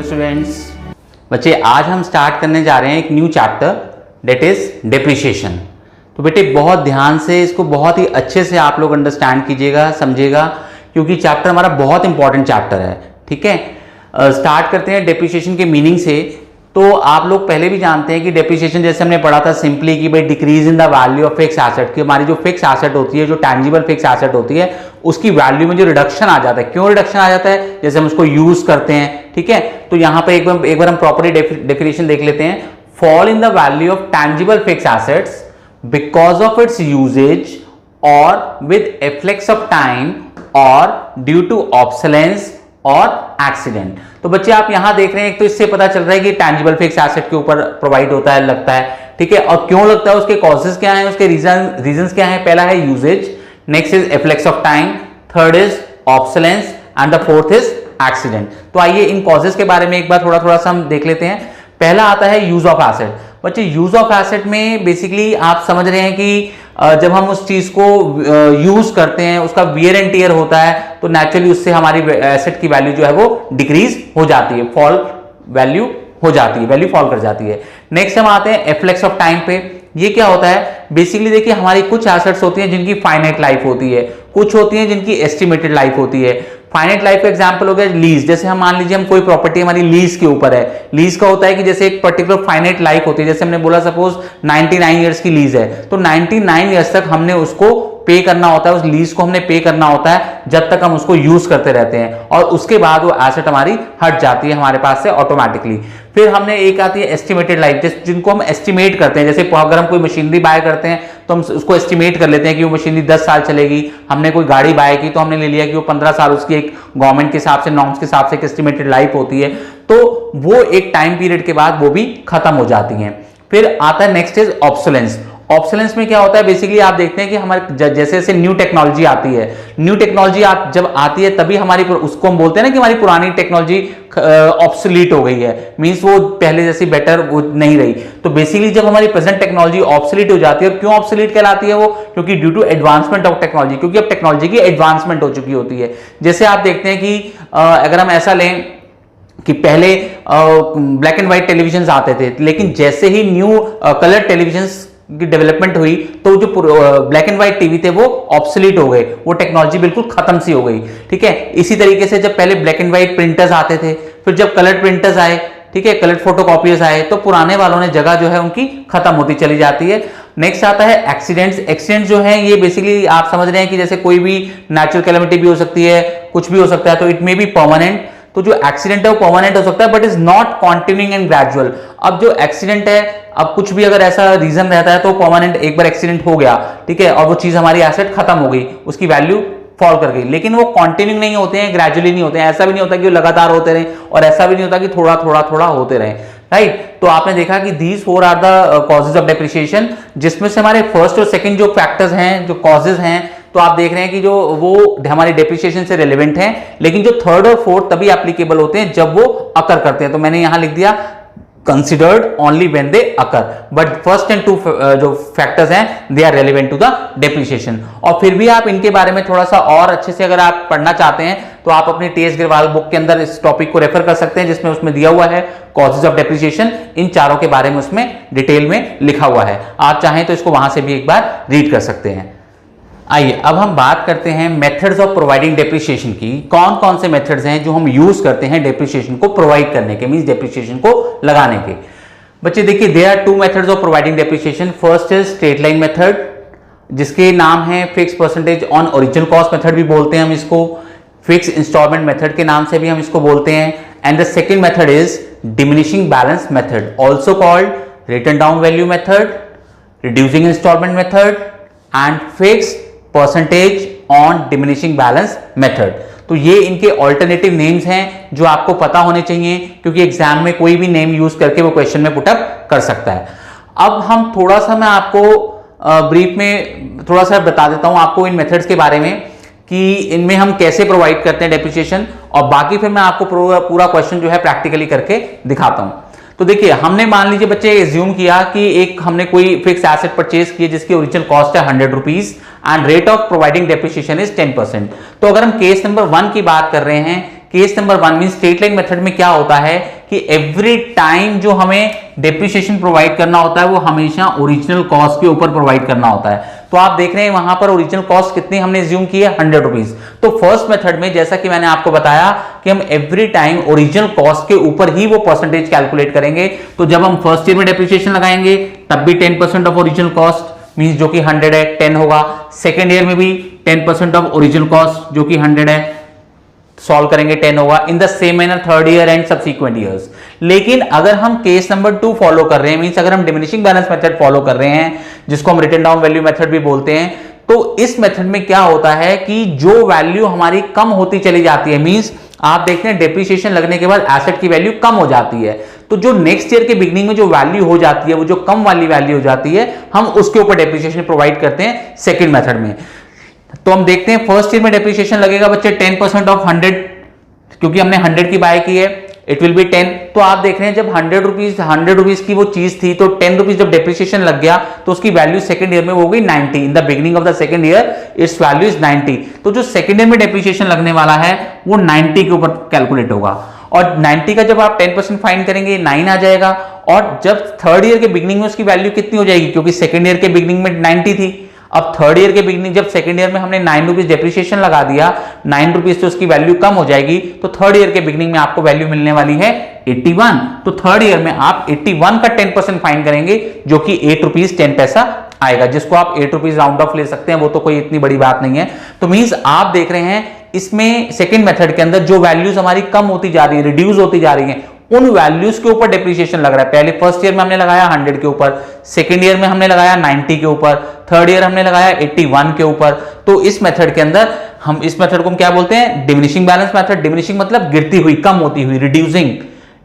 Hello students. बच्चे आज हम स्टार्ट करने जा रहे हैं एक new chapter that is depreciation. तो बेटे बहुत ध्यान से इसको बहुत ही अच्छे से आप लोग अंडरस्टैंड कीजिएगा, समझिएगा, क्योंकि चैप्टर हमारा बहुत इंपॉर्टेंट चैप्टर है। ठीक है, स्टार्ट करते हैं डेप्रिसिएशन के मीनिंग से। तो आप लोग पहले भी जानते हैं कि डेप्रिसिएशन जैसे हमने पढ़ा था सिंपली कि भाई decrease in the value of fix asset, कि हमारी जो फिक्स एसेट होती है, जो टैंजिबल फिक्स एसेट होती है, उसकी वैल्यू में जो रिडक्शन आ जाता है। क्यों रिडक्शन आ जाता है? जैसे हम उसको यूज करते हैं। ठीक है, तो यहां पर एक बार हम प्रॉपर्ली डेफिनेशन देख लेते हैं। Fall in the value of tangible fix assets because of its usages और विद एफ्लेक्स ऑफ टाइम और ड्यू टू ऑब्सोलेंस और एक्सीडेंट। तो बच्चे आप यहां देख रहे हैं, एक तो इससे पता चल रहा है कि टैंजिबल फिक्स एसेट के ऊपर प्रोवाइड होता है, लगता है। ठीक है, और क्यों लगता है, उसके कॉजेस क्या हैं, उसके रीजंस क्या हैं। पहला है usage, next is efflux of time, third is obsolescence and the fourth is accident. तो आइए इन कॉजेस के बारे में एक बार थोड़ा सा हम देख लेते हैं। पहला आता है यूज ऑफ एसेट। बच्चे यूज ऑफ एसेट में बेसिकली आप समझ रहे हैं कि जब हम उस चीज को यूज करते हैं, उसका वियर एंड टियर होता है, तो नेचुरली उससे हमारी एसेट की वैल्यू जो है वो डिक्रीज हो जाती है, फॉल वैल्यू हो जाती है, वैल्यू फॉल कर जाती है। नेक्स्ट हम आते हैं एफ्लेक्स ऑफ टाइम पे। ये क्या होता है? बेसिकली देखिए, हमारी कुछ एसेट्स होती हैं जिनकी फाइनाइट लाइफ होती है, कुछ होती हैं जिनकी एस्टिमेटेड लाइफ होती है। फाइनाइट लाइफ का एग्जांपल हो गया लीज। जैसे हम मान लीजिए हम कोई प्रॉपर्टी हमारी लीज के ऊपर है। लीज का होता है कि जैसे एक पर्टिकुलर फाइनाइट लाइफ होती है। जैसे हमने बोला सपोज 99 ईयर्स की लीज है, तो 99 ईयर्स तक हमने उसको पे करना होता है, उस लीज को हमने पे करना होता है जब तक हम उसको यूज करते रहते हैं, और उसके बाद वो एसेट हमारी हट जाती है हमारे पास से ऑटोमेटिकली। फिर हमने एक आती है एस्टिमेटेड लाइफ, जिनको हम एस्टिमेट करते हैं। जैसे अगर हम कोई मशीनरी बाय करते हैं तो हम उसको एस्टिमेट कर लेते हैं कि वो मशीनरी 10 साल चलेगी। हमने कोई गाड़ी बाय की तो हमने ले लिया कि वो 15 साल, उसकी एक गवर्नमेंट के हिसाब से, नॉर्म्स के हिसाब से एक एस्टिमेटेड लाइफ होती है। तो वो एक टाइम पीरियड के बाद वो भी खत्म हो जाती हैं। फिर आता है नेक्स्ट इज ऑब्सोलेंस। ऑब्सोलेंस में क्या होता है? बेसिकली आप देखते हैं कि हमारे जैसे जैसे न्यू टेक्नोलॉजी आती है, न्यू टेक्नोलॉजी जब आती है तभी हमारी, उसको हम बोलते हैं ना कि हमारी पुरानी टेक्नोलॉजी ऑब्सोलीट हो गई है, मींस वो पहले जैसी बेटर वो नहीं रही। तो बेसिकली जब हमारी प्रेजेंट टेक्नोलॉजी ऑब्सोलीट हो जाती है, और क्यों ऑब्सोलीट कहलाती है वो? क्योंकि due to advancement of technology, क्योंकि अब टेक्नोलॉजी की एडवांसमेंट हो चुकी होती है। जैसे आप देखते हैं कि अगर हम ऐसा लें कि पहले ब्लैक एंड व्हाइट टेलीविजन आते थे, लेकिन जैसे ही न्यू कलर टेलीविजन की डेवलपमेंट हुई तो जो ब्लैक एंड व्हाइट टीवी थे वो ऑब्सोलीट हो गए, वो टेक्नोलॉजी बिल्कुल खत्म सी हो गई। ठीक है, इसी तरीके से जब पहले ब्लैक एंड व्हाइट प्रिंटर्स आते थे, फिर जब कलर प्रिंटर्स आए, ठीक है, कलर फोटोकॉपीज आए, तो पुराने वालों ने जगह जो है उनकी खत्म होती चली जाती है। नेक्स्ट आता है एक्सीडेंट्स। एक्सीडेंट्स जो है ये बेसिकली आप समझ रहे हैं कि जैसे कोई भी नेचुरल कैलेमिटी भी हो सकती है, कुछ भी हो सकता है, तो इट मे बी परमानेंट। तो जो एक्सीडेंट है वो परमानेंट हो सकता है, but is not continuing and gradual. अब जो एक्सीडेंट है, अब कुछ भी अगर ऐसा रीजन रहता है तो परमानेंट, एक बार एक्सीडेंट हो गया, ठीक है, और वो चीज हमारी एसेट खत्म हो गई, उसकी वैल्यू फॉल कर गई, लेकिन वो कॉन्टिन्यूइंग नहीं होते हैं, ग्रेजुअली नहीं होते हैं। ऐसा भी नहीं होता कि वो लगातार होते रहे, और ऐसा भी नहीं होता कि थोड़ा थोड़ा होते रहे, राइट। तो आपने देखा कि these 4 are the causes of depreciation, जिसमें से हमारे फर्स्ट और सेकंड जो फैक्टर्स हैं, जो कॉजेज हैं, तो आप देख रहे हैं कि जो वो हमारी डेप्रिसिएशन से रिलेवेंट हैं, लेकिन जो थर्ड और फोर्थ तभी एप्लीकेबल होते हैं जब वो अकर करते हैं। तो मैंने यहां लिख दिया considered only when they occur, but first and 2 जो फैक्टर्स हैं they are relevant to the depreciation। और फिर भी आप इनके बारे में थोड़ा सा और अच्छे से अगर आप पढ़ना चाहते हैं तो आप अपनी टी एस अग्रवाल बुक के अंदर इस टॉपिक को रेफर कर सकते हैं, जिसमें उसमें दिया हुआ है कॉजेज ऑफ डेप्रिसिएशन। इन चारों के बारे में उसमें डिटेल में लिखा हुआ है, आप चाहें तो इसको वहां से भी एक बार रीड कर सकते हैं। आइए अब हम बात करते हैं मेथड्स ऑफ प्रोवाइडिंग डेप्रिसिएशन की। कौन कौन से मेथड्स हैं जो हम यूज करते हैं डेप्रिसिएशन को प्रोवाइड करने के, मींस डेप्रिसिएशन को लगाने के। बच्चे देखिए, there are 2 methods of providing depreciation. First is straight line method, जिसके नाम है fix percentage on original cost method भी बोलते हैं हम इसको, फिक्स इंस्टॉलमेंट मेथड के नाम से भी हम इसको बोलते हैं। And the second method is diminishing balance method, also called written down value method, reducing installment method and fix percentage on diminishing balance method. तो ये इनके ऑल्टरनेटिव नेम्स हैं जो आपको पता होने चाहिए, क्योंकि एग्जाम में कोई भी नेम यूज करके वो क्वेश्चन में पुटअप कर सकता है। अब हम थोड़ा सा, मैं आपको ब्रीफ में थोड़ा सा बता देता हूं आपको इन मेथड्स के बारे में कि इनमें हम कैसे प्रोवाइड करते हैं डेप्रिसिएशन, और बाकी फिर मैं आपको पूरा क्वेश्चन जो है प्रैक्टिकली करके दिखाता हूं। तो देखिए, हमने मान लीजिए बच्चे एज्यूम किया कि एक हमने कोई फिक्स एसेट परचेज की जिसकी ओरिजिनल कॉस्ट है 100 rupees and rate of providing depreciation is 10%। तो अगर हम केस नंबर 1 की बात कर रहे हैं case number 1 mean straight line method में क्या होता है कि एवरी टाइम जो हमें डेप्रिसिएशन प्रोवाइड करना होता है वो हमेशा ओरिजिनल कॉस्ट के ऊपर प्रोवाइड करना होता है। तो आप देख रहे हैं वहां पर ओरिजिनल कॉस्ट कितनी हमने एज्यूम की है, 100 रुपीज। तो फर्स्ट मेथड में जैसा कि मैंने आपको बताया कि हम एवरी टाइम ओरिजिनल कॉस्ट के ऊपर ही वो परसेंटेज कैलकुलेट करेंगे। तो जब हम फर्स्ट ईयर में डेप्रिसिएशन लगाएंगे तब भी 10% ऑफ ओरिजिनल कॉस्ट मींस जो कि 100 है 10 होगा। सेकेंड ईयर में भी 10% ऑफ ओरिजिनल कॉस्ट जो कि 100 है सॉल्व करेंगे 10 होगा। In the same manner third year and subsequent years. लेकिन अगर हम केस नंबर 2 फॉलो कर रहे हैं मींस अगर हम डिमिनिशिंग बैलेंस मेथड फॉलो कर रहे हैं जिसको हम रिटन डाउन वैल्यू मेथड भी बोलते हैं, तो इस मेथड में क्या होता है कि जो वैल्यू हमारी कम होती चली जाती है मींस आप देखते हैं डेप्रिसिएशन लगने के बाद एसेट की वैल्यू कम हो जाती है, तो जो नेक्स्ट ईयर के बिगनिंग में जो वैल्यू हो जाती है वो जो कम वाली वैल्यू हो जाती है हम उसके ऊपर डेप्रिसिएशन प्रोवाइड करते हैं सेकंड मेथड में। तो हम देखते हैं फर्स्ट ईयर में डेप्रिसिएशन लगेगा बच्चे 10% ऑफ 100 क्योंकि हमने 100 की बाय की है, इट विल बी 10। तो आप देख रहे हैं जब 100 रुपीज की वो चीज थी तो 10 रुपीज जब डेप्रिसिएशन लग गया तो उसकी वैल्यू सेकंड ईयर में हो गई 90। In the beginning of the second year it's value is 90। तो जो सेकंड ईयर में डेप्रिसिएशन लगने वाला है वो 90 के ऊपर कैलकुलेट होगा और 90 का जब आप 10% फाइंड करेंगे 9 आ जाएगा। और जब थर्ड ईयर के बिगिनिंग में उसकी वैल्यू कितनी हो जाएगी क्योंकि सेकंड ईयर के बिगिनिंग में 90 थी, अब थर्ड ईयर के बिगिनिंग जब सेकंड ईयर में हमने 9 रुपीज डेप्रिसिएशन लगा दिया 9 रुपीज तो उसकी वैल्यू कम हो जाएगी। तो थर्ड ईयर के बिगिनिंग में आपको वैल्यू मिलने वाली है 81। तो थर्ड ईयर में आप 81 का 10% फाइंड करेंगे जो कि 8 रुपीज 10 पैसा आएगा, जिसको आप 8 रुपीज राउंड ऑफ ले सकते हैं, वो तो कोई इतनी बड़ी बात नहीं है। तो मींस आप देख रहे हैं इसमें सेकंड मेथड के अंदर जो वैल्यूज हमारी कम होती जा रही है रिड्यूस होती जा रही है उन वैल्यूज के ऊपर डेप्रिसिएशन लग रहा है। पहले फर्स्ट ईयर में हमने लगाया 100 के ऊपर, सेकंड ईयर में हमने लगाया 90 के ऊपर, थर्ड ईयर हमने लगाया 81 के ऊपर। तो इस मेथड के अंदर हम इस मेथड को हम क्या बोलते हैं, डिमिनिशिंग बैलेंस मेथड। डिमिनिशिंग मतलब गिरती हुई, कम होती हुई, रिड्यूसिंग,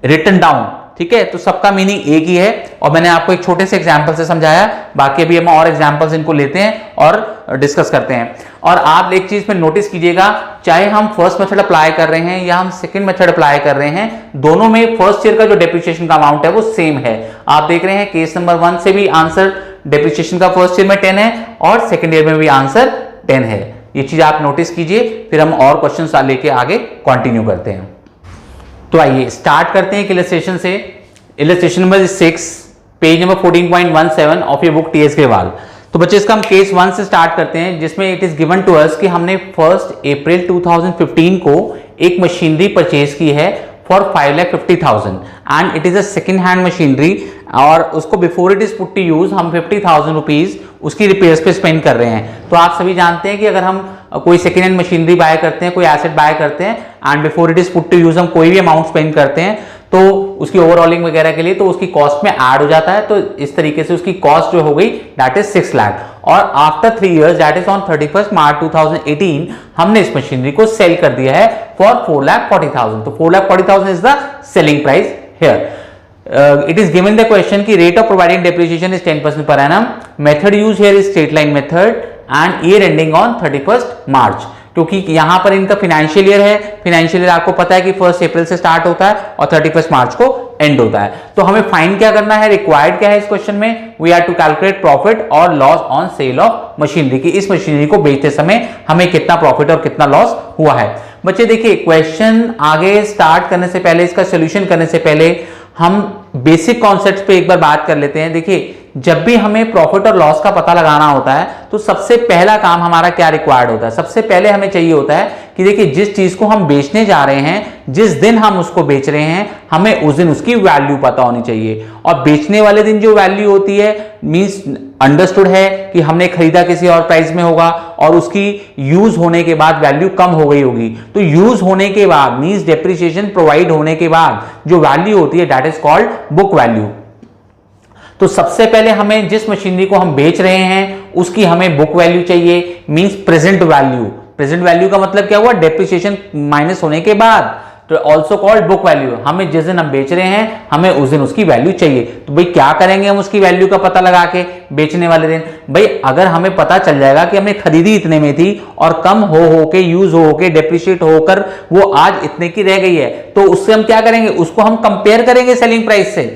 रिटन डाउन। ठीक है, तो सबका मीनिंग एक ही है और मैंने आपको एक छोटे से एग्जांपल से समझाया, बाकी अभी हम और एग्जांपल्स इनको लेते हैं और डिस्कस करते हैं। और आप एक चीज में नोटिस कीजिएगा, चाहे हम फर्स्ट मेथड अप्लाई कर रहे हैं या हम सेकंड मेथड अप्लाई कर रहे हैं, दोनों में फर्स्ट ईयर का जो डेप्रिसिएशन का अमाउंट है वो सेम है। आप देख रहे हैं केस नंबर 1 से भी आंसर डेप्रिसिएशन का फर्स्ट ईयर में 10 है और सेकंड ईयर में भी आंसर 10 है। ये चीज आप नोटिस कीजिए, फिर हम और क्वेश्चन लेके आगे कंटिन्यू करते हैं। तो आइए स्टार्ट करते हैं इलस्ट्रेशन से। Illustration number 6 page number 14.17 of your book TS Agarwal. तो बच्चे इसका हम केस 1 से स्टार्ट करते हैं जिसमें it is given to us कि हमने 1 अप्रैल 2015 को एक मशीनरी परचेज की है for 5,50,000 and it is a second hand machinery और उसको before it is put to use हम 50,000 रुपीज उसकी रिपेयर्स पे स्पेंड कर रहे हैं। तो आप सभी जानते हैं कि अगर हम कोई सेकेंड हैंड मशीनरी बाय करते हैं, कोई एसेट बाय करते हैं and before it is put to use हम कोई भी अमाउंट स्पेंड करते हैं तो उसकी ओवरऑलिंग वगैरह के लिए तो उसकी कॉस्ट में ऐड हो जाता है। तो इस तरीके से उसकी कॉस्ट जो हो गई दैट इज 6 लाख और after 3 years that is on 31 March 2018 हमने इस मशीनरी को सेल कर दिया है फॉर 4,40,000। तो 4,40,000 is the selling price here. It is given the question कि rate of providing depreciation is 10% per annum. Method used here is straight line method and year ending on 31st March. क्योंकि यहां पर इनका financial year है, financial year आपको पता है कि 1 अप्रैल से स्टार्ट होता है और 31 मार्च को एंड होता है। तो हमें फाइंड क्या करना है, रिक्वायर्ड क्या है इस क्वेश्चन में, we are to calculate profit और loss on sale of machinery की इस मशीनरी को बेचते समय हमें कितना प्रॉफिट और कितना लॉस हुआ है। बच्चे देखिए क्वेश्चन आगे स्टार्ट करने से पहले, इसका सोल्यूशन करने से पहले हम बेसिक कॉन्सेप्ट्स पे एक बार बात कर लेते हैं। देखिए जब भी हमें प्रॉफिट और लॉस का पता लगाना होता है तो सबसे पहला काम हमारा क्या रिक्वायर्ड होता है, सबसे पहले हमें चाहिए होता है कि देखिए जिस चीज को हम बेचने जा रहे हैं, जिस दिन हम उसको बेच रहे हैं, हमें उस दिन उसकी वैल्यू पता होनी चाहिए। और बेचने वाले दिन जो वैल्यू होती है मींस अंडरस्टूड है कि हमने खरीदा किसी और प्राइस में होगा और उसकी यूज होने के बाद वैल्यू कम हो गई होगी। तो यूज होने के बाद मींस डेप्रिसिएशन प्रोवाइड होने के बाद जो वैल्यू होती है that is called book value. तो सबसे पहले हमें जिस मशीनरी को हम बेच रहे हैं उसकी हमें बुक वैल्यू चाहिए means present value. Present value का मतलब क्या हुआ, डेप्रिसिएशन माइनस होने के बाद, तो ऑल्सो कॉल्ड बुक वैल्यू। हमें जिस दिन हम बेच रहे हैं हमें उस दिन उसकी वैल्यू चाहिए। तो भाई क्या करेंगे हम उसकी वैल्यू का पता लगा के बेचने वाले दिन, भाई अगर हमें पता चल जाएगा कि हमने खरीदी इतने में थी और कम हो के यूज हो के डेप्रिशिएट होकर वो आज इतने की रह गई है, तो उससे हम क्या करेंगे, उसको हम कंपेयर करेंगे सेलिंग प्राइस से।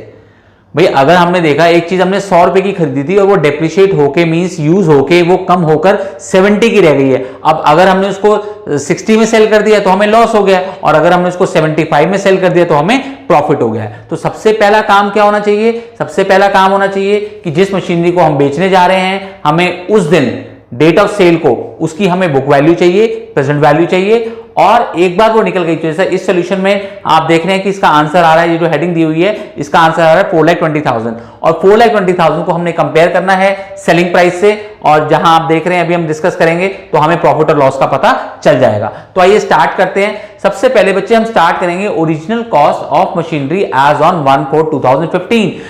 भाई अगर हमने देखा एक चीज हमने 100 रुपए की खरीदी थी और वो डेप्रिशिएट होके मींस यूज होके वो कम होकर 70 की रह गई है, अब अगर हमने उसको 60 में सेल कर दिया तो हमें लॉस हो गया, और अगर हमने उसको 75 में सेल कर दिया तो हमें प्रॉफिट हो गया है। तो सबसे पहला काम क्या होना चाहिए, सबसे पहला काम होना चाहिए कि जिस मशीनरी को हम बेचने जा रहे हैं हमें उस दिन डेट ऑफ सेल को उसकी हमें बुक वैल्यू चाहिए, प्रेजेंट वैल्यू चाहिए, और एक बार वो निकल गई, जैसे इस सॉल्यूशन में आप देख रहे हैं कि इसका आंसर आ रहा है, ये जो हेडिंग दी हुई है इसका आंसर आ रहा है 4,20,000, और 4,20,000 को हमने कंपेयर करना है सेलिंग प्राइस से, और जहां आप देख रहे हैं अभी हम डिस्कस करेंगे तो हमें प्रॉफिट और लॉस का पता चल जाएगा। तो आइए स्टार्ट करते हैं। सबसे पहले बच्चे हम स्टार्ट करेंगे original cost of machinery as on 1/4/2015।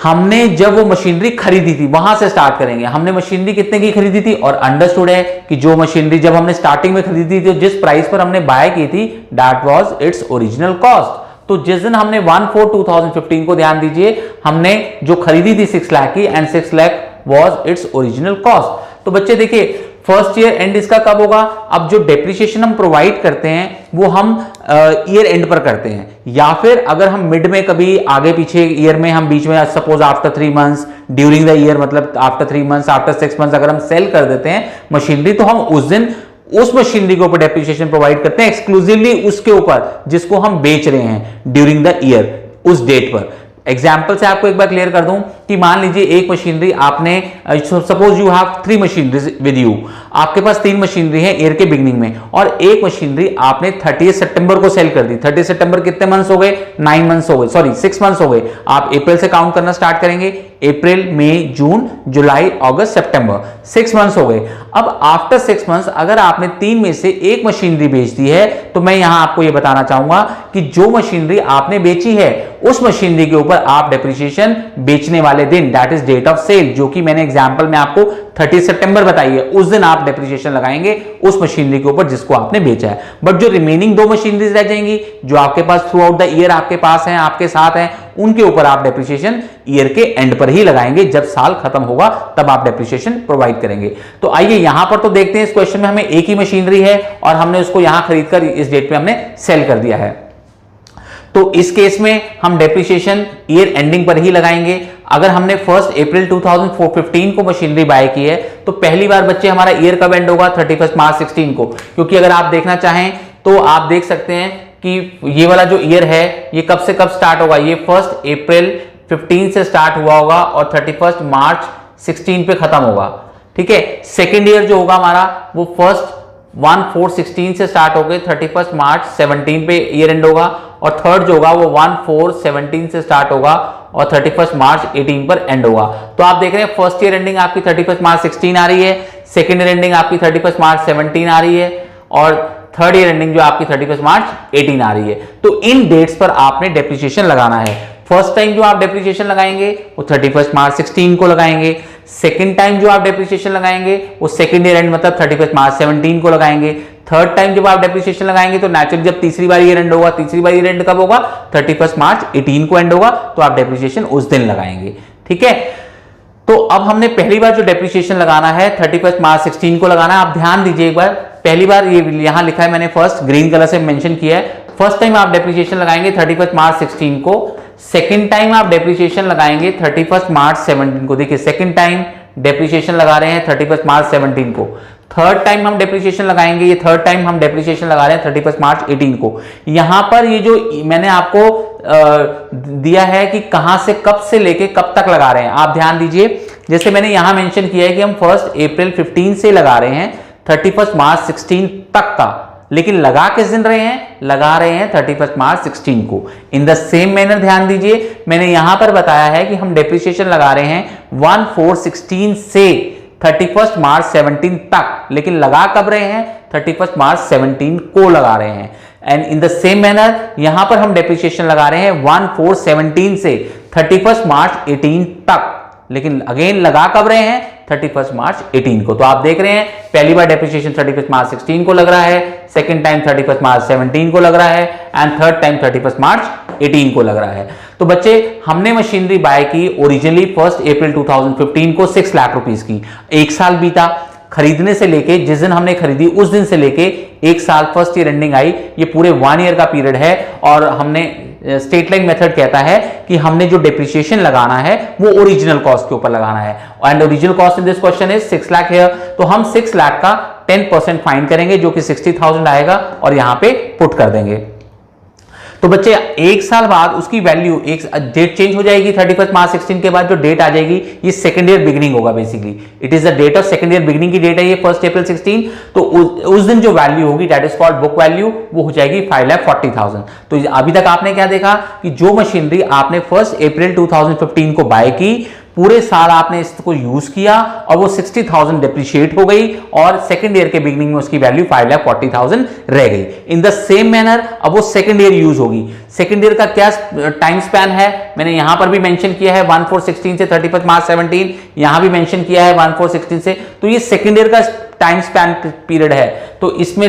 हमने जब वो मशीनरी खरीदी थी वहां से स्टार्ट करेंगे। हमने मशीनरी कितने की खरीदी थी, और अंडरस्टूड है कि जो मशीनरी जब हमने स्टार्टिंग में खरीदी थी जिस प्राइस पर हमने बाय की थी that was its original cost. तो जिस दिन हमने 1/4/2015 को ध्यान दीजिए हमने जो खरीदी थी 6 लाख की, and 6 lakh was its original cost. तो बच्चे देखिए फर्स्ट ईयर एंड इसका कब होगा, अब जो डेप्रिसिएशन हम प्रोवाइड करते हैं वो हम ईयर एंड पर करते हैं, या फिर अगर हम मिड में कभी आगे पीछे ईयर में हम बीच में suppose after 3 months during the year, मतलब आफ्टर 3 मंथ्स आफ्टर 6 मंथ्स अगर हम सेल कर देते हैं मशीनरी तो हम उस दिन उस मशीनरी के ऊपर डेप्रिसिएशन प्रोवाइड करते हैं, एक्सक्लूसिवली उसके ऊपर जिसको हम बेच रहे हैं ड्यूरिंग द ईयर उस डेट पर। एग्जाम्पल से आपको एक बार क्लियर कर दूं कि मान लीजिए एक मशीनरी आपने, suppose you have 3 machineries with you, आपके पास 3 मशीनरी है ईयर के बिगनिंग में, और एक मशीनरी आपने 30 सितंबर को सेल कर दी। 30 सितंबर कितने मंथ्स हो गए, 9 मंथ्स हो गए, सॉरी 6 मंथ्स हो गए। आप अप्रैल से काउंट करना स्टार्ट करेंगे, अप्रैल मई जून जुलाई अगस्त सितंबर, 6 मंथ्स हो गए। अब आफ्टर 6 मंथ्स अगर आपने 3 में से एक मशीनरी बेच दी है तो मैं यहां आपको यह बताना चाहूंगा कि जो मशीनरी आपने बेची है उस मशीनरी के ऊपर आप डेप्रिसिएशन बेचने वाले दिन that is date of sale, जो कि मैंने एग्जांपल में आपको 30 सितंबर बताई है, उस दिन आप डेप्रिसिएशन लगाएंगे उस मशीनरी के ऊपर जिसको आपने बेचा है। बट जो रिमेनिंग 2 मशीनरीज रह जाएंगी जो आपके pass through out the year आपके पास हैं, आपके साथ हैं, उनके ऊपर आप डेप्रिसिएशन ईयर के एंड पर ही लगाएंगे, जब साल खत्म होगा तब आप डेप्रिसिएशन प्रोवाइड करेंगे। तो आइए यहां पर तो देखते हैं, इस क्वेश्चन में हमें एक ही मशीनरी है और हमने उसको यहां खरीदकर इस डेट पे हमने सेल कर दिया है। तो इस केस में हम डेप्रिसिएशन ईयर एंडिंग पर ही लगाएंगे। अगर हमने 1 अप्रैल 2015 को मशीनरी बाय की है तो पहली बार बच्चे हमारा ईयर कब एंड होगा, 31 मार्च 16 को, क्योंकि अगर आप देखना चाहें तो आप देख सकते हैं कि ये वाला जो ईयर है ये कब से कब स्टार्ट होगा, ये 1 अप्रैल 15 से स्टार्ट हुआ होगा और 31 मार्च 16 पे खत्म होगा। ठीक है, सेकेंड ईयर जो होगा हमारा वो 1/4/16 से स्टार्ट होकर 31 मार्च 17 पे ईयर एंड होगा, और थर्ड जो होगा वो 1/4/17 से स्टार्ट होगा और 31 मार्च 18 पर एंड होगा। तो आप देख रहे हैं फर्स्ट ईयर एंडिंग आपकी 31 मार्च 16 आ रही है, सेकेंड ईयर एंडिंग आपकी 31 मार्च 17 आ रही है, और थर्ड ईयर एंडिंग जो आपकी 31 मार्च 18 आ रही है। तो इन डेट्स पर आपने डेप्रिसिएशन लगाना है। फर्स्ट टाइम जो आप डेप्रिसिएशन लगाएंगे वो 31 मार्च 16 को लगाएंगे, सेकंड टाइम जो आप डेप्रिसिएशन लगाएंगे वो सेकंड ईयर एंड मतलब 31 मार्च 17 को लगाएंगे, थर्ड टाइम जब आप डेप्रिसिएशन लगाएंगे तो नेचुरली जब तीसरी बार ईयर एंड होगा, तीसरी बार ईयर एंड कब होगा, 31 मार्च 18 को एंड होगा, तो आप डेप्रिसिएशन उस दिन लगाएंगे। ठीक है, तो अब हमने पहली बार जो डेप्रिसिएशन लगाना है 31 मार्च 16 को लगाना है। आप ध्यान दीजिए एक बार, पहली बार ये यहां लिखा है मैंने फर्स्ट ग्रीन कलर से मेंशन किया है, फर्स्ट टाइम आप डेप्रिसिएशन लगाएंगे 31 मार्च 16 को, सेकंड टाइम आप डेप्रिसिएशन लगाएंगे 31 मार्च 17 को। देखिए सेकंड टाइम डेप्रिसिएशन लगा रहे हैं 31 मार्च 17 को, थर्ड टाइम हम डेप्रिसिएशन लगाएंगे, ये थर्ड टाइम हम डेप्रिसिएशन लगा रहे हैं 31 मार्च 18 को। यहां पर ये जो मैंने आपको दिया है कि कहां से कब से लेके कब तक लगा रहे हैं, आप ध्यान दीजिए। जैसे मैंने यहां मेंशन किया है कि हम 1 अप्रैल 15 से लगा रहे हैं 31 मार्च 16 तक का, लेकिन लगा किस दिन रहे हैं, लगा रहे हैं 31 मार्च 16 को। इन द सेम मैनर ध्यान दीजिए, मैंने यहां पर बताया है कि हम डेप्रिसिएशन लगा रहे हैं 1/4/16 से 31 मार्च 17 तक, लेकिन लगा कब रहे हैं, 31 मार्च 17 को लगा रहे हैं। And in the same manner यहां पर हम डेप्रिसिएशन लगा रहे हैं 1/4/17 से 31 मार्च 18 तक, लेकिन अगेन लगा कब रहे हैं, 31 मार्च 18 को। तो आप देख रहे हैं पहली बार डेप्रिसिएशन 31 मार्च 16 को लग रहा है, सेकंड टाइम 31 मार्च 17 को लग रहा है, एंड थर्ड टाइम 31 मार्च 18 को लग रहा है। तो बच्चे हमने मशीनरी बाय की ओरिजिनली 1 अप्रैल 2015 को 6 लाख रुपीस की, एक साल बीता खरीदने से लेके, जिस दिन हमने खरीदी उस दिन से लेके एक साल फर्स्ट ईयर एंडिंग आई, ये पूरे 1 ईयर का पीरियड है, और हमने स्ट्रेट लाइन मेथड कहता है कि हमने जो डेप्रिसिएशन लगाना है वो ओरिजिनल कॉस्ट के ऊपर लगाना है, and original cost in this question is 6 lakh here, तो हम 6 लाख का 10% फाइंड करेंगे जो कि 60,000 आएगा और यहां पे पुट कर देंगे। तो बच्चे एक साल बाद उसकी वैल्यू, एक डेट चेंज हो जाएगी 31 मार्च 16 के बाद जो डेट आ जाएगी ये सेकंड ईयर बिगिनिंग होगा, basically it is the date of second year beginning की डेट है ये 1 अप्रैल 16, तो उस दिन जो वैल्यू होगी that is called book value, वो हो जाएगी 5,40,000। तो अभी तक आपने क्या देखा कि जो मशीनरी आपने 1 अप्रैल 2015 को बाय की, पूरे साल आपने इसको यूज किया और वो 60,000 डिप्रिशिएट हो गई और सेकंड ईयर के बिगिनिंग में उसकी वैल्यू 5,40,000 रह गई। इन द सेम मैनर अब वो सेकंड ईयर यूज होगी। सेकंड ईयर का क्या टाइम स्पैन है, मैंने यहां पर भी मेंशन किया है 1/4/16 से 31 मार्च 17, यहां भी मेंशन किया है 1/4/16 से, तो ये सेकंड ईयर का टाइम स्पैन पीरियड है। तो इसमें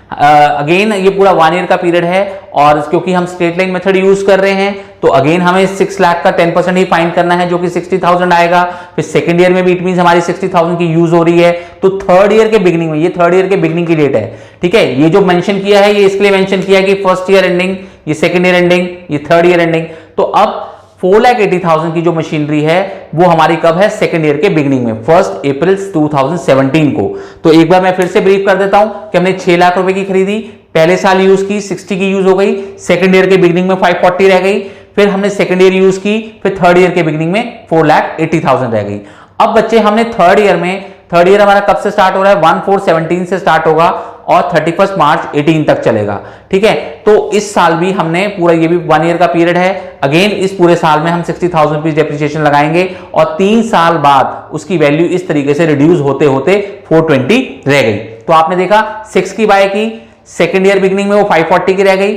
अगेन ये पूरा 1 ईयर का पीरियड है और क्योंकि हम स्ट्रेट लाइन मेथड यूज कर रहे हैं तो अगेन हमें 6 लाख का 10% ही फाइंड करना है जो कि 60,000 आएगा। फिर सेकंड ईयर में भी इट मींस हमारी 60,000 की यूज हो रही है, तो थर्ड ईयर के बिगिनिंग में, ये थर्ड ईयर के बिगिनिंग की डेट है, ठीक है। ये जो मेंशन किया है ये इसके लिए मेंशन किया है कि फर्स्ट ईयर एंडिंग, ये सेकंड ईयर एंडिंग, ये थर्ड ईयर एंडिंग। तो अब 4,80,000 की जो मशीनरी है वो हमारी कब है, सेकंड ईयर के बिगिनिंग में 1 अप्रैल 2017 को। तो एक बार मैं फिर से ब्रीफ कर देता हूं कि हमने 6 लाख रुपए की खरीदी, पहले साल यूज की 60 की यूज हो गई, सेकंड ईयर के बिगिनिंग में 540 रह गई, फिर हमने सेकंड ईयर यूज की, फिर थर्ड ईयर के बिगिनिंग में 4,80,000 रह गई। अब बच्चे हमने थर्ड ईयर में, थर्ड ईयर हमारा कब से स्टार्ट हो रहा है, 1/4/17 से स्टार्ट होगा और 31 मार्च 18 तक चलेगा, ठीक है। तो इस साल भी हमने पूरा, ये भी 1 ईयर का पीरियड है, अगेन इस पूरे साल में हम 60,000 रुपीज डेप्रिसिएशन लगाएंगे और 3 साल बाद उसकी वैल्यू इस तरीके से रिड्यूस होते होते 420 रह गई। तो आपने देखा 6 की बाय की, सेकेंड ईयर बिगिनिंग में वो 540 की रह गई,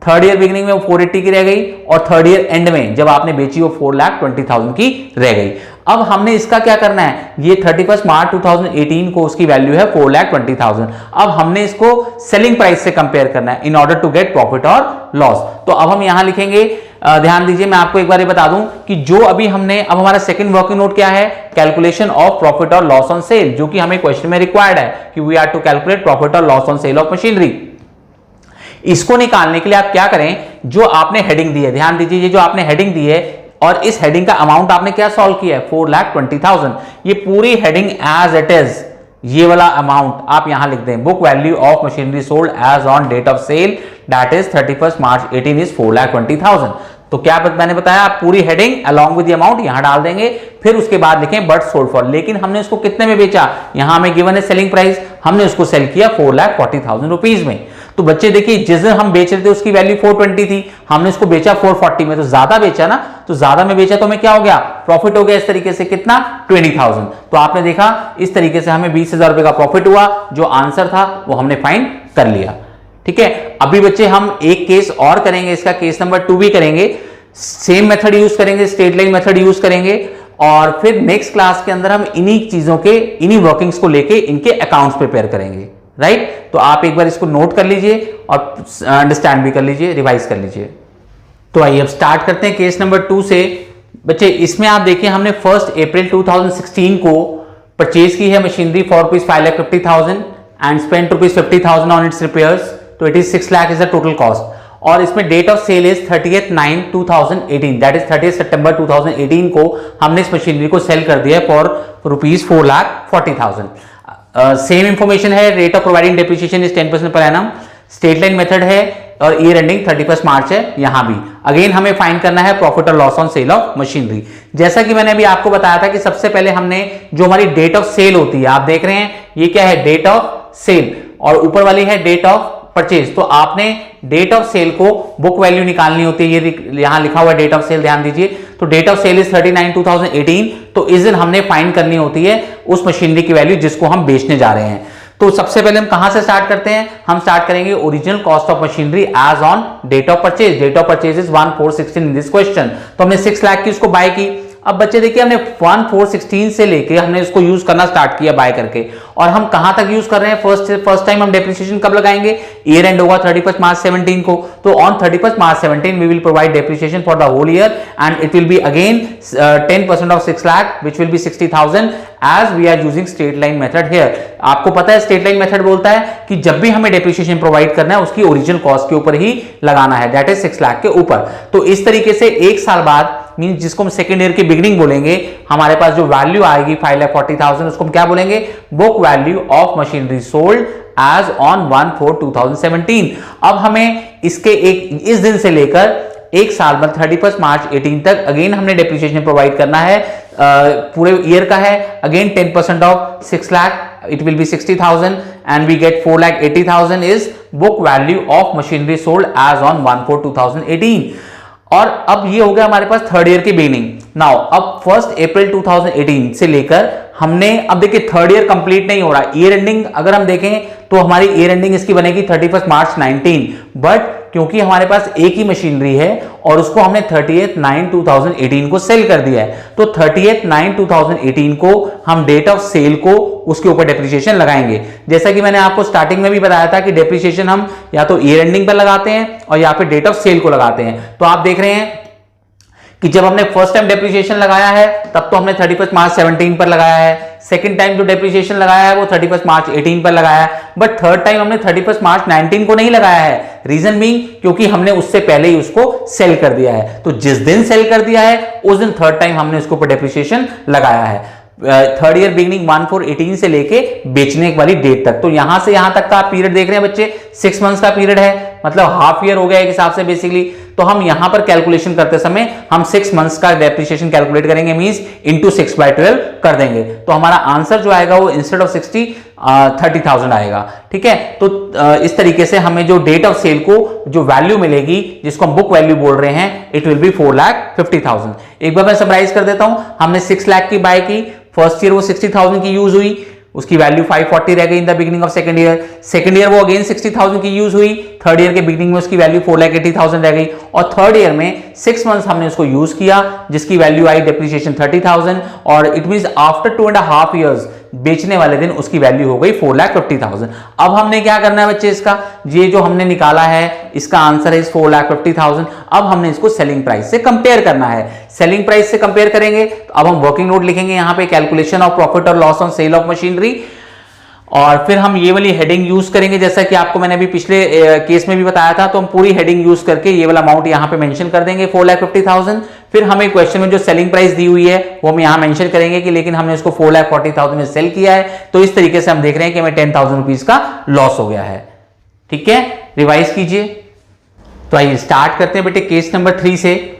थर्ड ईयर बिगिनिंग में वो 480 की रह गई और थर्ड ईयर एंड में जब आपने बेची वो 4,20,000 की रह गई। अब हमने इसका क्या करना है, ये 31 मार्च 2018 को उसकी वैल्यू है 4,20,000। अब हमने इसको सेलिंग प्राइस से कंपेयर करना है in order to get profit और लॉस। तो अब हम यहां लिखेंगे, ध्यान दीजिए मैं आपको एक बार बता दूं कि जो अभी हमने, अब हमारा सेकंड वर्किंग नोट क्या है, कैलकुलेशन ऑफ प्रॉफिट और लॉस ऑन सेल, जो कि हमें क्वेश्चन में रिक्वायर्ड है कि we are to calculate profit और loss on sale of machinery. इसको निकालने के लिए आप क्या करें, जो आपने हेडिंग दी है, ध्यान दीजिए ये जो आपने हेडिंग दी है और इस हेडिंग का अमाउंट आपने क्या सॉल्व किया है 4,20,000, ये पूरी हेडिंग एज इट इज, ये वाला अमाउंट आप यहां लिख दें, book value of machinery sold as on date of sale that is 31 March 18 is 4,20,000। तो क्या मैंने बताया, आप पूरी heading along with the amount यहां डाल देंगे, फिर उसके बाद लिखें बट सोल्ड फॉर, लेकिन हमने उसको कितने में बेचा, यहां हमें गिवन है सेलिंग प्राइस, हमने उसको सेल किया 4,40,000 रुपीज में। तो बच्चे देखिए जिस दिन हम बेच रहे थे उसकी वैल्यू 420 थी, हमने उसको बेचा 440 में, तो ज्यादा बेचा ना, तो ज्यादा में बेचा तो हमें क्या हो गया, प्रॉफिट हो गया इस तरीके से, कितना 20,000। तो आपने देखा इस तरीके से हमें 20,000 रुपए का प्रॉफिट हुआ, जो आंसर था वो हमने फाइंड कर लिया, ठीक है। अभी बच्चे हम एक केस और करेंगे, इसका केस नंबर 2 भी करेंगे, सेम मेथड यूज करेंगे, स्ट्रेट लाइन मेथड यूज करेंगे और फिर नेक्स्ट क्लास के अंदर हम इन्हीं चीजों के, इन्हीं वर्किंग्स को लेके इनके अकाउंट्स प्रिपेयर करेंगे, राइट। तो आप एक बार इसको नोट कर लीजिए और अंडरस्टैंड भी कर लीजिए, रिवाइज कर लीजिए। तो आइए अब स्टार्ट करते हैं केस नंबर 2 से। बच्चे इसमें आप देखिए हमने 1 अप्रैल 2016 को परचेज की है machinery for ₹5,50,000 and spent ₹50,000 on its repairs, तो it is 6 lakh is the total cost. और इसमें date of sale is 30/9/2018 that is 30 सितंबर 2018 को हमने इस मशीनरी को सेल कर दिया फॉर ₹4,40,000। सेम इंफॉर्मेशन है, rate of providing depreciation is 10% per annum, straight line method है और ईयर एंडिंग 31 मार्च है। यहां भी अगेन हमें फाइंड करना है प्रॉफिट और loss on sale of machinery. जैसा कि मैंने अभी आपको बताया था कि सबसे पहले हमने जो हमारी डेट ऑफ सेल होती है, आप देख रहे हैं ये क्या है, डेट ऑफ सेल, और ऊपर वाली है डेट ऑफ परचेज। तो आपने डेट ऑफ सेल को बुक वैल्यू निकालनी होती है, ये यहां लिखा हुआ है डेट ऑफ सेल, ध्यान दीजिए। तो डेट ऑफ सेल इज 39/2018, तो इस दिन हमने फाइंड करनी होती है उस मशीनरी की वैल्यू जिसको हम बेचने जा रहे हैं। तो सबसे पहले हम कहां से स्टार्ट करते हैं, हम स्टार्ट करेंगे original cost of machinery as on date of purchase. Date of purchase is 1/4/16 in this question. तो हमने 6 लाख की उसको बाय की। अब बच्चे देखिए हमने 1416 से लेके हमने इसको यूज करना स्टार्ट किया बाय करके, और हम कहां तक यूज कर रहे हैं, फर्स्ट टाइम हम डेप्रिसिएशन कब लगाएंगे, ईयर एंड होगा 31 मार्च 17 को, तो on 31 March 17 we will provide depreciation for the whole year and it will be again 10% of 6 lakh which will be 60,000 as we are using straight line method here. आपको पता है straight line method बोलता है कि जब भी हमें डेप्रिसिएशन प्रोवाइड करना है उसकी ओरिजिनल कॉस्ट के ऊपर ही लगाना है, दैट इज 6 लाख के ऊपर। तो इस तरीके से एक साल बाद मीन जिसको हम सेकेंड ईयर की बिगिनिंग बोलेंगे, हमारे पास जो वैल्यू आएगी 5,40,000 उसको हम क्या बोलेंगे, book value of machinery sold as on 1/4/2017। अब हमें इसके इस दिन से लेकर एक साल बाद 31 मार्च 18 तक अगेन हमने डेप्रिसिएशन प्रोवाइड करना है, पूरे ईयर का है, again 10% of 6 lakh it will be 60,000 and we get 4,80,000 is book value of machinery sold as on 1/4/2018। और अब ये हो गया हमारे पास थर्ड ईयर की बिगिनिंग। नाउ अब 1 अप्रैल 2018 से लेकर हमने, अब देखिए थर्ड ईयर कंप्लीट नहीं हो रहा, ईयर एंडिंग अगर हम देखें तो हमारी ईयर एंडिंग इसकी बनेगी 31 मार्च 19, बट क्योंकि हमारे पास एक ही मशीनरी है और उसको हमने 30/9/2018 को सेल कर दिया है, तो 30/9/2018 को हम डेट ऑफ सेल को उसके ऊपर डेप्रिसिएशन लगाएंगे। जैसा कि मैंने आपको स्टार्टिंग में भी बताया था कि डेप्रिसिएशन हम या तो ईयर एंडिंग पर लगाते हैं और या फिर डेट ऑफ सेल को लगाते हैं। तो आप देख रहे हैं कि जब हमने फर्स्ट टाइम डेप्रिसिएशन लगाया है तब तो हमने 31 मार्च 17 पर लगाया है, सेकंड टाइम जो डेप्रिसिएशन लगाया है वो 31 मार्च 18 पर लगाया है, बट थर्ड टाइम हमने 31 मार्च 19 को नहीं लगाया है। रीजन बीइंग क्योंकि हमने उससे पहले ही उसको सेल कर दिया है, तो जिस दिन सेल कर दिया है उस दिन थर्ड टाइम हमने उसके ऊपर डेप्रिसिएशन लगाया है। थर्ड ईयर बिगिनिंग 1/4/18 से लेके बेचने वाली डेट तक, तो यहां से यहां तक का आप पीरियड देख रहे हैं बच्चे, 6 मंथ्स का पीरियड है, मतलब हाफ ईयर हो गया एक हिसाब से बेसिकली। तो हम यहां पर कैलकुलेशन करते समय हम 6 मंथ्स का डेप्रिसिएशन कैलकुलेट करेंगे, मींस इंटू 6/12 कर देंगे, तो हमारा आंसर जो आएगा वो इंस्टेड ऑफ 60 30,000 आएगा। ठीक है, तो इस तरीके से हमें जो डेट ऑफ सेल को जो वैल्यू मिलेगी जिसको हम बुक वैल्यू बोल रहे हैं, इट विल बी 4,50,000। एक बार मैं समराइज कर देता हूं, हमने 6 लाख की बाय की, फर्स्ट ईयर वो 60,000 की यूज हुई, उसकी वैल्यू 540 रह गई in the beginning of second year वो अगेन 60,000 की यूज हुई, थर्ड ईयर के बिगिनिंग में उसकी वैल्यू 4,80,000 रह गई, और थर्ड ईयर में 6 मंथ्स हमने उसको यूज किया जिसकी वैल्यू आई डेप्रिसिएशन 30,000, और इट मींस आफ्टर 2.5 इयर्स बेचने वाले दिन उसकी वैल्यू हो गई 4,50,000। अब हमने क्या करना है बच्चे, इसका ये जो हमने निकाला है इसका आंसर है 4,50,000। अब हमने इसको सेलिंग प्राइस से कंपेयर करना है, सेलिंग प्राइस से कंपेयर करेंगे तो अब हम वर्किंग नोट लिखेंगे यहां पे, कैलकुलेशन ऑफ प्रॉफिट और loss on sale of machinery, और फिर हम ये वाली हेडिंग यूज करेंगे जैसा कि आपको मैंने अभी पिछले केस में भी बताया था, तो हम पूरी हेडिंग यूज करके ये वाला अमाउंट यहां पे मेंशन कर देंगे 4,50,000। फिर हमें क्वेश्चन में जो सेलिंग प्राइस दी हुई है वो हम यहां मेंशन करेंगे कि लेकिन हमने इसको 4,40,000 में सेल किया है, तो इस तरीके से हम देख रहे हैं कि हमें 10,000 रुपीज का लॉस हो गया है। ठीक है, रिवाइज कीजिए। तो आइए स्टार्ट करते हैं बेटे केस नंबर 3 से।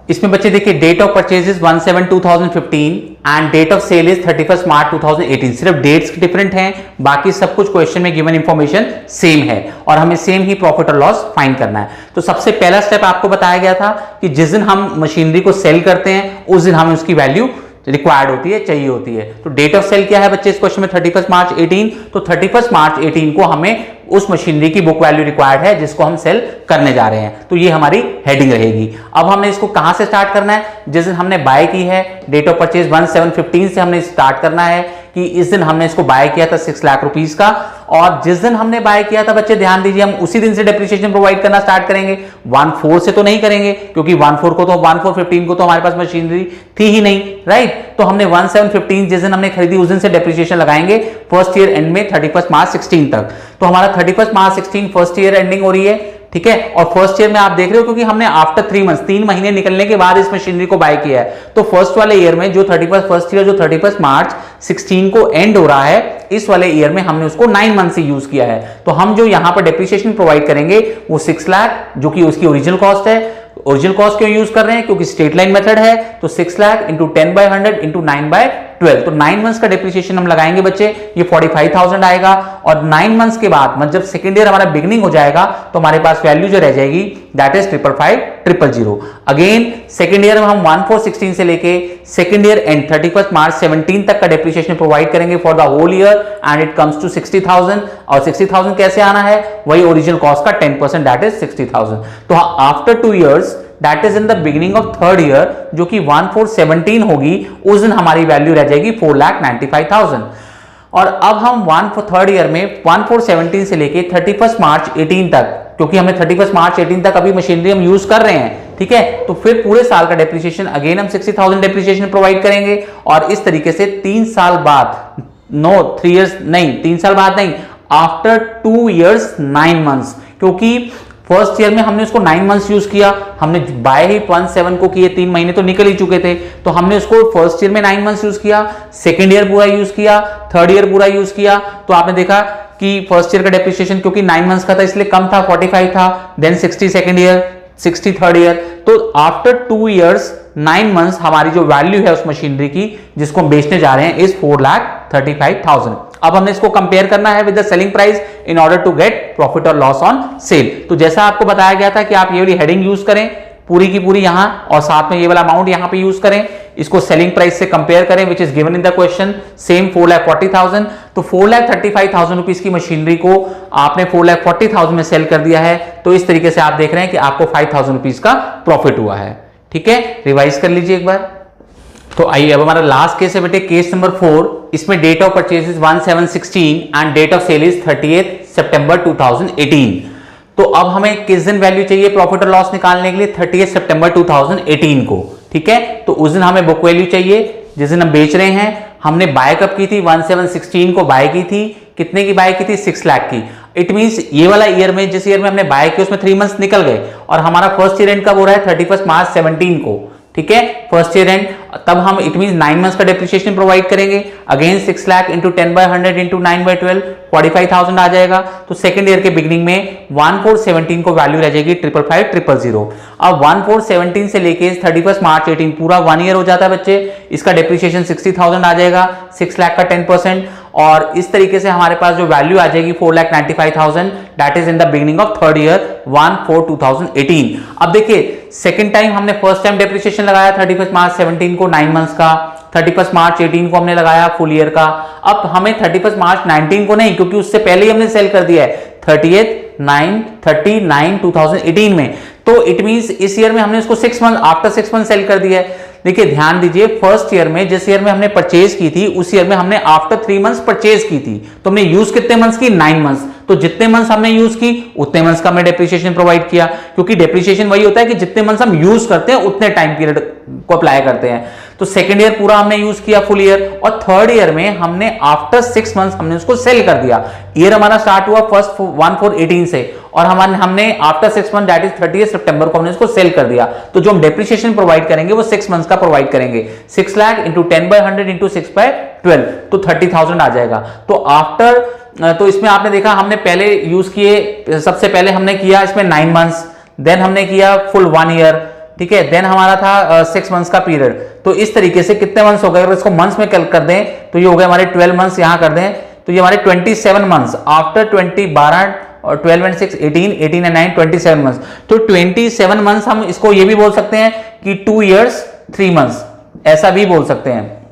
इसमें बच्चे देखिए date of purchase is 1/7/2015 and date of sale is 31 March 2018। सिर्फ डेट्स डिफरेंट हैं, बाकी सब कुछ क्वेश्चन में गिवन इंफॉर्मेशन सेम है और हमें सेम ही प्रॉफिट और लॉस फाइंड करना है। तो सबसे पहला स्टेप आपको बताया गया था कि जिस दिन हम मशीनरी को सेल करते हैं उस दिन हमें उसकी वैल्यू रिक्वायर्ड होती है, चाहिए होती है। तो डेट ऑफ सेल क्या है बच्चे इस क्वेश्चन में 31 मार्च 18, तो 31 मार्च 18 को हमें उस मशीनरी की बुक वैल्यू रिक्वायर्ड है जिसको हम सेल करने जा रहे हैं, तो ये हमारी हेडिंग रहेगी। अब हमने इसको कहां से स्टार्ट करना है, जिस दिन हमने बाय की है, डेट ऑफ परचेज 1/7/15 से हमने स्टार्ट करना है कि इस दिन हमने इसको बाय किया था 6 लाख रुपीस का, और जिस दिन हमने बाय किया था बच्चे ध्यान दीजिए हम उसी दिन से डेप्रिसिएशन प्रोवाइड करना स्टार्ट करेंगे। 1/4 से तो नहीं करेंगे क्योंकि 1/4/15 को तो हमारे पास मशीनरी थी ही नहीं, राइट। तो हमने 1/7/15 जिस दिन हमने खरीदी उस दिन से डेप्रिसिएशन लगाएंगे फर्स्ट ईयर एंड में 31 मार्च 16 तक। तो हमारा 31 मार्च 16 फर्स्ट ईयर एंडिंग हो रही है, ठीक है। और फर्स्ट ईयर में आप देख रहे हो क्योंकि हमने आफ्टर 3 मंथ्स 3 महीने निकलने के बाद इस मशीनरी को बाय किया है, तो फर्स्ट वाले ईयर में जो 31 मार्च 16 को एंड हो रहा है, इस वाले ईयर में हमने उसको 9 मंथ से यूज किया है। तो हम जो यहां पर डेप्रिसिएशन प्रोवाइड करेंगे वो 6 लाख जो कि उसकी ओरिजिनल कॉस्ट है। ओरिजिनल कॉस्ट क्यों यूज कर रहे हैं, क्योंकि स्ट्रेट लाइन मेथड है, तो 6 लाख इंटू 10/100 इंटू 9/12, तो 9 मंथ्स का डेप्रिसिएशन हम लगाएंगे बच्चे, ये 45,000 आएगा। और 9 मंथ्स के बाद मतलब जब सेकेंड ईयर हमारा बिगनिंग हो जाएगा तो हमारे पास वैल्यू जो रह जाएगी that is 555,000। Again second year में हम 1/4/16 से लेके सेकेंड ईयर एंड 31 मार्च 17 तक का डेप्रिसिएशन प्रोवाइड करेंगे for the whole year and it comes to 60,000। और 60,000 कैसे आना है, वही ओरिजिनल कॉस्ट का 10% दैट इज 60,000। तो after 2 years that is in the beginning of third year, जो कि 1417 होगी, उस दिन हमारी वैल्यू रह जाएगी 4,95,000। और अब हम थर्ड ईयर में 1417 से लेके 31 मार्च 18 तक, क्योंकि हमें 31 मार्च 18 तक अभी मशीनरी हम यूज कर रहे हैं, ठीक है, तो फिर पूरे साल का डेप्रिसिएशन अगेन हम 60,000 डेप्रिसिएशन प्रोवाइड करेंगे। और इस तरीके से 3 साल बाद, 3 इयर्स नहीं, 3 साल बाद नहीं, आफ्टर 2 इयर्स 9 मंथ्स, क्योंकि फर्स्ट ईयर में हमने उसको 9 मंथ्स यूज किया, हमने बाय ही 1.7 को किए, 3 महीने तो निकल ही चुके थे, तो हमने उसको फर्स्ट ईयर में 9 मंथ्स यूज किया, सेकेंड ईयर पूरा यूज किया, थर्ड ईयर पूरा यूज किया, तो आपने देखा कि फर्स्ट ईयर का डेप्रिसिएशन क्योंकि 9 मंथ्स का था इसलिए कम था, 45 था, then 60 second year, 60 third year, तो आफ्टर 2 इयर्स 9 मंथ्स हमारी जो वैल्यू है उस मशीनरी की जिसको हम बेचने जा रहे हैं इज 4,35,000। अब हमने इसको कंपेयर करना है with the selling price in order to get profit और लॉस ऑन सेल। तो जैसा आपको बताया गया था कि आप ये वाली हेडिंग यूज करें पूरी की पूरी यहां, और साथ में ये वाला अमाउंट यहां पे यूज करें, इसको सेलिंग प्राइस से कंपेयर करें which is given in the question, same 4,40,000। तो 4,35,000 रुपीज की मशीनरी को आपने 4,40,000 में सेल कर दिया है, तो इस तरीके से आप देख रहे हैं कि आपको 5,000 रुपीज का प्रॉफिट हुआ है। ठीक है, रिवाइज कर लीजिए एक बार। तो आइए अब हमारा लास्ट केस है बेटे, केस नंबर 4। इसमें date of purchase is 1/7/16 and date of sale is 30 सितंबर 2018। तो अब हमें किस दिन वैल्यू चाहिए प्रॉफिट और लॉस निकालने के लिए? 30 सितंबर 2018 को। ठीक है, तो उस दिन हमें बुक वैल्यू चाहिए जिस दिन हम बेच रहे हैं। हमने बाय कब की थी? 1/7/16 को बाय की थी। कितने की बाय की थी? 6 लाख की। इट मींस ये वाला ईयर में, जिस ईयर में हमने बाय की उसमें 3 मंथ्स निकल गए और हमारा फर्स्ट ईयर एंड कब हो रहा है? 31 मार्च 17 को। ठीक है, फर्स्ट ईयर एंड, तब हम इट मींस 9 मंथ्स का डेप्रिसिएशन प्रोवाइड करेंगे। अगेन 6 लाख इंटू 10/100 इंटू 9/12 45,000 आ जाएगा। तो सेकंड ईयर के बिगिनिंग में 1417 को वैल्यू रह जाएगी 555,000। अब 1417 से लेके 31 मार्च 18 पूरा 1 ईयर हो जाता है बच्चे। इसका डेप्रिसिएशन 60,000 आ जाएगा, 6 लाख का 10%, और इस तरीके से हमारे पास जो वैल्यू आ जाएगी 4,95,000 that is in the beginning of third year 1/4/2018। अब देखिए सेकंड टाइम हमने फर्स्ट टाइम डेप्रिसिएशन लगाया 31 मार्च 17 को 9 मंथ्स का, 31 मार्च 18 को हमने लगाया फुल ईयर का। अब हमें 31 मार्च 19 को नहीं, क्योंकि उससे पहले ही हमने सेल कर दिया है 30/9/2018 में। तो इट मींस इस ईयर में हमने उसको 6 मंथ आफ्टर 6 मंथ सेल कर दिया है। देखिए ध्यान दीजिए, फर्स्ट ईयर में जिस ईयर में हमने परचेज की थी उस ईयर में हमने आफ्टर 3 मंथ्स परचेज की थी, तो हमने यूज कितने मंथ्स की? 9 मंथ्स। तो जितने मंथ्स हमने यूज की उतने मंथ्स का हमने डेप्रिसिएशन प्रोवाइड किया, क्योंकि डेप्रिसिएशन वही होता है कि जितने मंथ्स हम यूज करते हैं उतने टाइम पीरियड को अप्लाई करते हैं। तो सेकंड ईयर पूरा हमने यूज किया फुल ईयर, और थर्ड ईयर में हमने आफ्टर 6 मंथ्स हमने उसको सेल कर दिया। ईयर हमारा स्टार्ट हुआ 1/4/18 से, और हमने आफ्टर 6 मंथ दैट इज 30 सितंबर को हमने उसको सेल कर दिया। तो जो हम डेप्रिसिएशन प्रोवाइड करेंगे वो 6 मंथ्स का प्रोवाइड करेंगे। 6 लाख इंटू 10/100 इंटू 6/12 तो 30,000 आ जाएगा। तो आफ्टर, तो इसमें आपने देखा हमने पहले यूज किए, सबसे पहले हमने किया इसमें 9 मंथ्स, देन हमने किया फुल 1 ईयर, ठीक है, देन हमारा था 6 मंथ्स का पीरियड। तो इस तरीके से कितने मंथ्स हो गए? अगर इसको मंथ्स में कर दें तो ये हो गए हमारे 12 मंथ्स, यहां कर दें तो ये हमारे 27 मंथ्स आफ्टर 12 और 12 एंड 6 18 एंड 9 27 मंथ्स। तो 27 मंथ्स हम इसको ये भी बोल सकते हैं कि 2 इयर्स 3 मंथ्स, ऐसा भी बोल सकते हैं।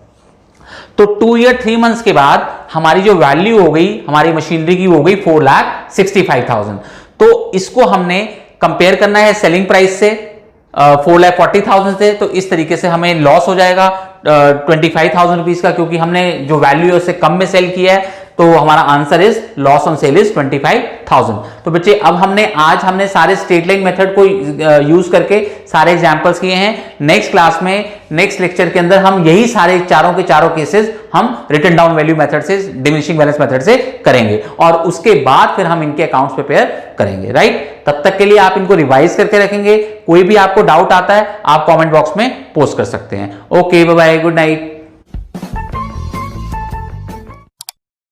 तो 2 ईयर 3 मंथ्स के बाद हमारी जो वैल्यू हो गई हमारी मशीनरी की हो गई 4,65,000। तो इसको हमने कंपेयर करना है सेलिंग प्राइस से 4,40,000 से। तो इस तरीके से हमें लॉस हो जाएगा 25,000 रुपीज का, क्योंकि हमने जो वैल्यू है उससे कम में सेल किया है। तो हमारा answer is loss on cell is 25,000। तो बच्चे अब हमने सारे स्ट्रेट लाइन मेथड को यूज करके सारे एग्जांपल्स किए हैं। नेक्स्ट क्लास में, नेक्स्ट लेक्चर के अंदर हम यही सारे चारों के चारों केसेस हम रिटन डाउन वैल्यू मेथड से, डिमिनिशिंग बैलेंस मेथड से करेंगे, और उसके बाद फिर हम इनके अकाउंट्स प्रिपेयर करेंगे। राइट, तब तक के लिए आप इनको रिवाइज करके रखेंगे। कोई भी आपको डाउट आता है आप कमेंट बॉक्स में पोस्ट कर सकते हैं। Okay, bye bye, good night.